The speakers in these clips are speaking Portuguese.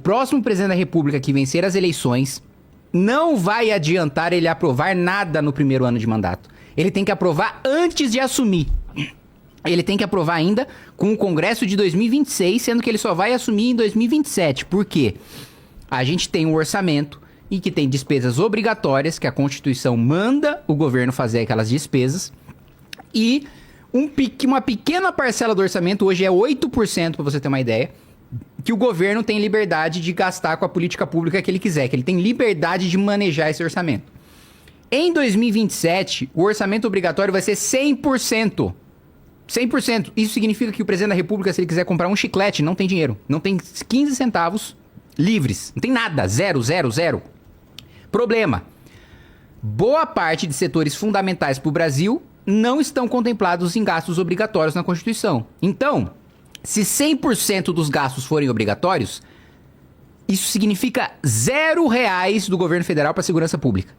próximo presidente da República que vencer as eleições, não vai adiantar ele aprovar nada no primeiro ano de mandato. Ele tem que aprovar antes de assumir. Ele tem que aprovar ainda com o Congresso de 2026, sendo que ele só vai assumir em 2027. Por quê? A gente tem um orçamento e que tem despesas obrigatórias, que a Constituição manda o governo fazer aquelas despesas, e uma pequena parcela do orçamento, hoje é 8%, para você ter uma ideia, que o governo tem liberdade de gastar com a política pública que ele quiser, que ele tem liberdade de manejar esse orçamento. Em 2027, o orçamento obrigatório vai ser 100%. 100%. Isso significa que o presidente da República, se ele quiser comprar um chiclete, não tem dinheiro. Não tem 15 centavos livres. Não tem nada. Zero, zero, zero. Problema. Boa parte de setores fundamentais para o Brasil não estão contemplados em gastos obrigatórios na Constituição. Então, se 100% dos gastos forem obrigatórios, isso significa R$0 do governo federal para a segurança pública.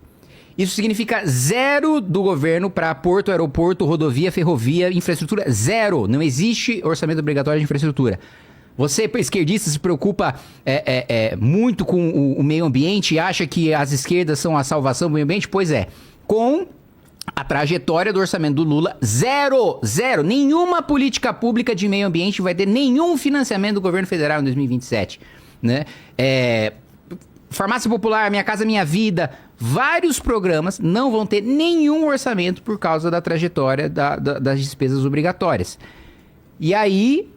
Isso significa 0 do governo para porto, aeroporto, rodovia, ferrovia, infraestrutura. 0. Não existe orçamento obrigatório de infraestrutura. Você, esquerdista, se preocupa muito com o meio ambiente e acha que as esquerdas são a salvação do meio ambiente? Pois é. Com a trajetória do orçamento do Lula, 0. 0. Nenhuma política pública de meio ambiente vai ter nenhum financiamento do governo federal em 2027. Né? Farmácia Popular, Minha Casa Minha Vida, vários programas não vão ter nenhum orçamento por causa da trajetória das despesas obrigatórias. E aí,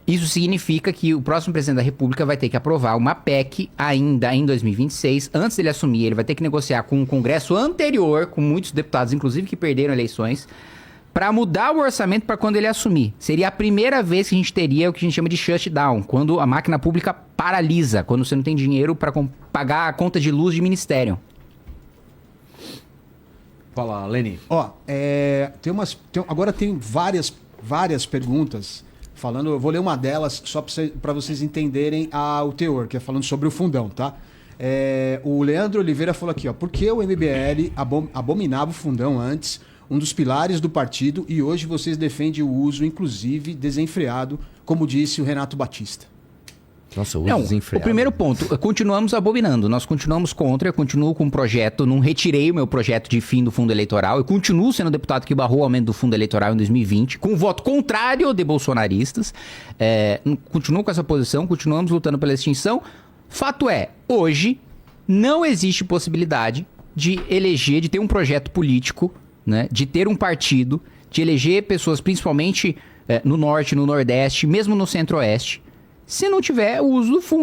isso significa que o próximo presidente da República vai ter que aprovar uma PEC ainda em 2026. Antes dele assumir, ele vai ter que negociar com o Congresso anterior, com muitos deputados, inclusive, que perderam eleições, para mudar o orçamento para quando ele assumir. Seria a primeira vez que a gente teria o que a gente chama de shutdown, quando a máquina pública paralisa, quando você não tem dinheiro para pagar a conta de luz de ministério. Fala, Leni. Agora tem várias perguntas falando, eu vou ler uma delas só para vocês entenderem o teor, que é falando sobre o fundão, tá? O Leandro Oliveira falou aqui, por que o MBL abominava o fundão antes, um dos pilares do partido, e hoje vocês defendem o uso, inclusive, desenfreado, como disse o Renato Batista? Nossa, o uso desenfreado. O primeiro ponto, continuamos abominando, nós continuamos contra, eu continuo com o projeto, não retirei o meu projeto de fim do fundo eleitoral, eu continuo sendo o deputado que barrou o aumento do fundo eleitoral em 2020, com voto contrário de bolsonaristas, continuo com essa posição, continuamos lutando pela extinção. Fato é, hoje não existe possibilidade de eleger, de ter um projeto político, né, de ter um partido, de eleger pessoas principalmente no norte, no nordeste, mesmo no centro-oeste, se não tiver o uso do fundo.